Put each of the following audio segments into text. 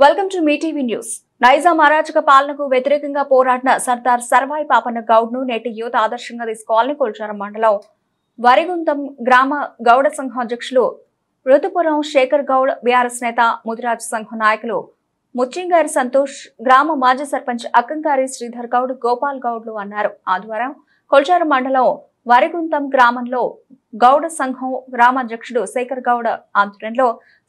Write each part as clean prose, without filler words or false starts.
Welcome to me TV news. Nizam అరాచక పాలనకు వ్యతిరేకంగా పోరాడిన సర్దార్ సర్వాయి పాపన్న గౌడ్ను నేటి యువత ఆదర్శంగా తీసుకోవాలని కొల్చారం మండలం వరిగుంతం గ్రామ గౌడ సంఘం అధ్యక్షులు రుతుపురం శేఖర్ గౌడ్, బీఆర్ఎస్ నేత ముదిరాజ్ సంఘం నాయకులు ముచ్చింగారి సంతోష్, గ్రామ మాజీ సర్పంచ్ అక్కంగారి శ్రీధర్ గౌడ్, గోపాల్ గౌడ్లు అన్నారు. ఆదివారం కొల్చారం మండలం వరిగుంతం గ్రామంలో గౌడ సంఘం గ్రామాధ్యక్షుడు శేఖర్ గౌడ్ ఆధ్వర్యంలో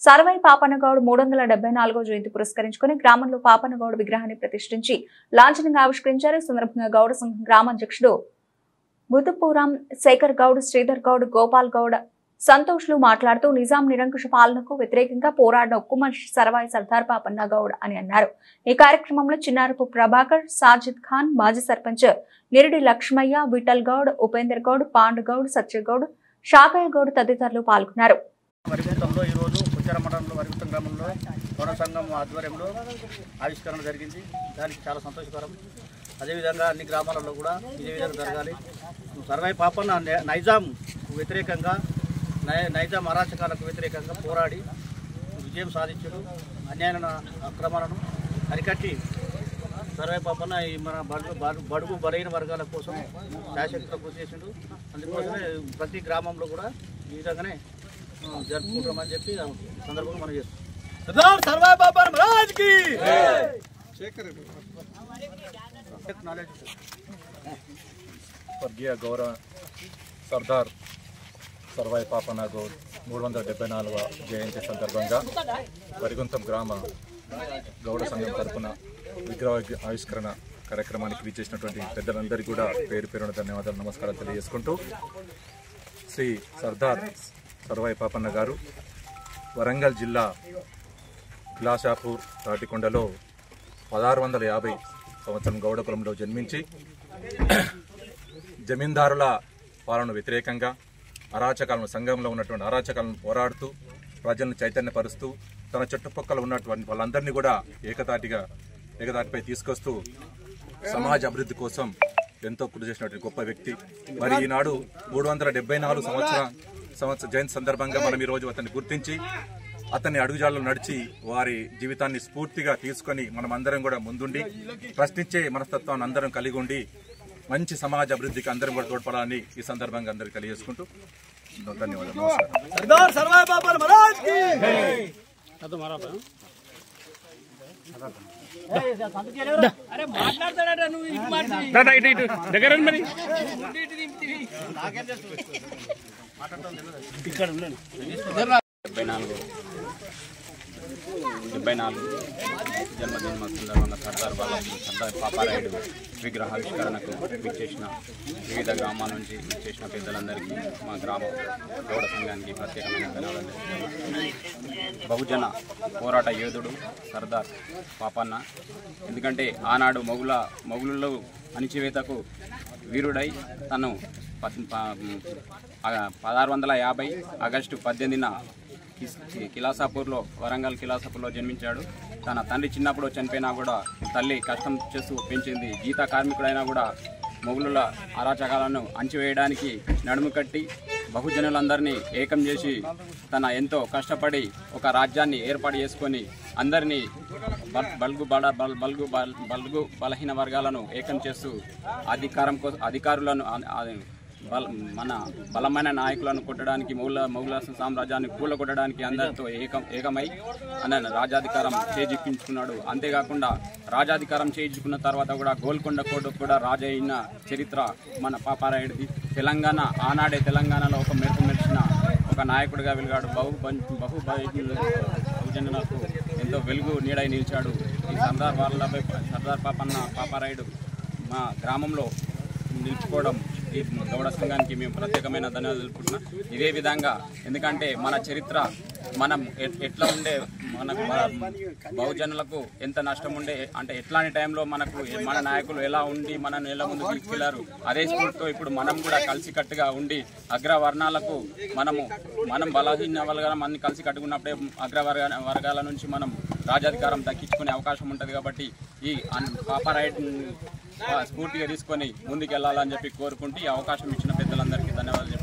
సర్వాయి పాపన్న గౌడ్ 374వ జయంతి పురస్కరించుకుని గ్రామంలో పాపన్న గౌడ్ విగ్రహాన్ని ప్రతిష్ఠించి లాంఛనంగా ఆవిష్కరించారు. ఈ సందర్భంగా గౌడ సంఘం గ్రామాధ్యక్షుడు ముదుపురం శేఖర్ గౌడ్, శ్రీధర్ గౌడ్, గోపాల్ గౌడ్, సంతోష్లు మాట్లాడుతూ నిజాం నిరంకుశ పాలనకు వ్యతిరేకంగా పోరాడిన ఉక్కు మనిషి సర్వాయి సర్దార్ పాపన్న గౌడ్ అని అన్నారు. ఈ కార్యక్రమంలో చిన్నారపు ప్రభాకర్, సాజిద్ ఖాన్, మాజీ సర్పంచ్ నిరిడి లక్ష్మయ్య, విఠల్ గౌడ్, ఉపేందర్ గౌడ్, పాండు గౌడ్, సత్యగౌడ్, షాకయ్య గౌడ్ తదితరులు పాల్గొన్నారు. వరిగుంతంలో ఈరోజు కొల్చారం మండలంలో వరిగుంతం గ్రామంలో గౌడ సంఘం ఆధ్వర్యంలో ఆవిష్కరణ జరిగింది. దానికి చాలా సంతోషకరం. అదేవిధంగా అన్ని గ్రామాలలో కూడా ఇదే విధంగా జరగాలి. సర్వాయి పాపన్న నైజాం వ్యతిరేకంగా నైజాం అరాచకాలకు వ్యతిరేకంగా పోరాడి విజయం సాధించడు. అన్యాయ అక్రమాలను అరికట్టి సర్వాయి పాపన్న ఈ మన బడుగు బలైన వర్గాల కోసం శాశ్వత కృషి చేసిండు. అందుకోసమే ప్రతి గ్రామంలో కూడా ఈ విధంగానే జరుపుకుంటామని చెప్పి సందర్భంగా మనం చేస్తాం. సర్వాయి పాపన్న మహారాజ్కి స్వర్గీయ గౌరవ సర్దార్ సర్వాయి పాపన్న గౌడ్ 374వ జయంతి సందర్భంగా వరిగుంతం గ్రామ గౌడ సంఘం తరఫున విగ్రహ ఆవిష్కరణ కార్యక్రమానికి విచ్చేసినటువంటి పెద్దలందరికీ కూడా పేరు పేరున ధన్యవాదాలు, నమస్కారాలు తెలియజేసుకుంటూ, శ్రీ సర్దార్ సర్వాయి పాపన్న గారు వరంగల్ జిల్లా కిలాషాపూర్ తాటికొండలో 1650 సంవత్సరం గౌడ కులంలో జన్మించి జమీందారుల పాలన వ్యతిరేకంగా అరాచకాలను, సంఘంలో ఉన్నటువంటి అరాచకాలను పోరాడుతూ ప్రజలను చైతన్యపరుస్తూ తన చుట్టుపక్కల ఉన్నటువంటి వాళ్ళందరినీ కూడా ఏకతాటిపై తీసుకొస్తూ సమాజ అభివృద్ధి కోసం ఎంతో కృషి చేసినటువంటి గొప్ప వ్యక్తి. మరి ఈనాడు 374 సంవత్సర జయంతి సందర్భంగా మనం ఈరోజు అతన్ని గుర్తించి అతన్ని అడుగుజాడలో నడిచి వారి జీవితాన్ని స్ఫూర్తిగా తీసుకొని మనం అందరం కూడా ముందుండి ప్రశ్నించే మనస్తత్వాన్ని అందరం కలిగి ఉండి మంచి సమాజ అభివృద్ధికి అందరం కూడా తోడ్పడాలని ఈ సందర్భంగా అందరికీ తెలియజేసుకుంటూ ధన్యవాదాలు. నమస్కారం. 74 జన్మదిన సందర్భంగా సర్దార్ పాపారాయుడు విగ్రహావిష్కరణకు విచ్చేసిన వివిధ గ్రామాల నుంచి విచ్చేసిన పెద్దలందరికీ మా గ్రామ గౌడ సంఘానికి ప్రత్యేకమైన ధన్యవాదాలు. బహుజన పోరాట యోధుడు సర్దార్ పాపన్న. ఎందుకంటే ఆనాడు మొగుళ్ళు అణిచివేతకు వీరుడై తను 1650 ఆగస్టు 18న కిలాసాపూర్లో, వరంగల్ కిలాసాపూర్లో జన్మించాడు. తన తండ్రి చిన్నప్పుడు చనిపోయినా కూడా తల్లి కష్టం చేస్తూ పెంచింది. గీత కార్మికుడైనా కూడా మొగుళ్ళ అరాచకాలను అణచివేయడానికి నడుము కట్టి బహుజనులందరినీ ఏకం చేసి తన ఎంతో కష్టపడి ఒక రాజ్యాన్ని ఏర్పాటు చేసుకొని అందరినీ బల్గు బలహీన వర్గాలను ఏకం చేస్తూ అధికారులను మన బలమైన నాయకులను కొట్టడానికి మొఘల సామ్రాజ్యాన్ని కూలగొట్టడానికి అందరితో ఏకమై రాజాధికారం చేజిక్కించుకున్నాడు. అంతేకాకుండా రాజాధికారం చేయించుకున్న తర్వాత కూడా గోల్కొండ కోటకు కూడా రాజైన చరిత్ర మన పాపారాయుడిది. ఆనాడే తెలంగాణలో ఒక మెరిసిన ఒక నాయకుడిగా వెలిగాడు. బహుజనులకు ఎంతో వెలుగు నీడై నిలిచాడు. ఈ సర్దార్ పాపారాయుడు మా గ్రామంలో నిలుచుకోవడం ఈ గౌడ సంఘానికి మేము ప్రత్యేకమైన ధన్యవాదాలు తెలుపుకుంటున్నాం. ఇదే విధంగా ఎందుకంటే మన చరిత్ర మనం ఎట్లా ఉండే, మనకు బహుజనులకు ఎంత నష్టం ఉండే, అంటే ఎట్లాంటి టైంలో మనకు మన నాయకులు ఎలా ఉండి మనల్ని ఎలా ముందుకు తీసుకెళ్లారు, అదే స్ఫూర్తితో ఇప్పుడు మనం కూడా కలిసికట్టుగా ఉండి అగ్రవర్ణాలకు మనం బలహీన వర్గాల మంది కలిసి కట్టుకున్నప్పుడే అగ్రవర్గాల నుంచి మనం రాజాధికారం దక్కించుకునే అవకాశం ఉంటుంది. కాబట్టి ఈ పాపారాయుడు స్ఫూర్తిగా తీసుకొని ముందుకెళ్లాలని చెప్పి కోరుకుంటూ ఈ అవకాశం ఇచ్చిన పెద్దలందరికీ ధన్యవాదాలు.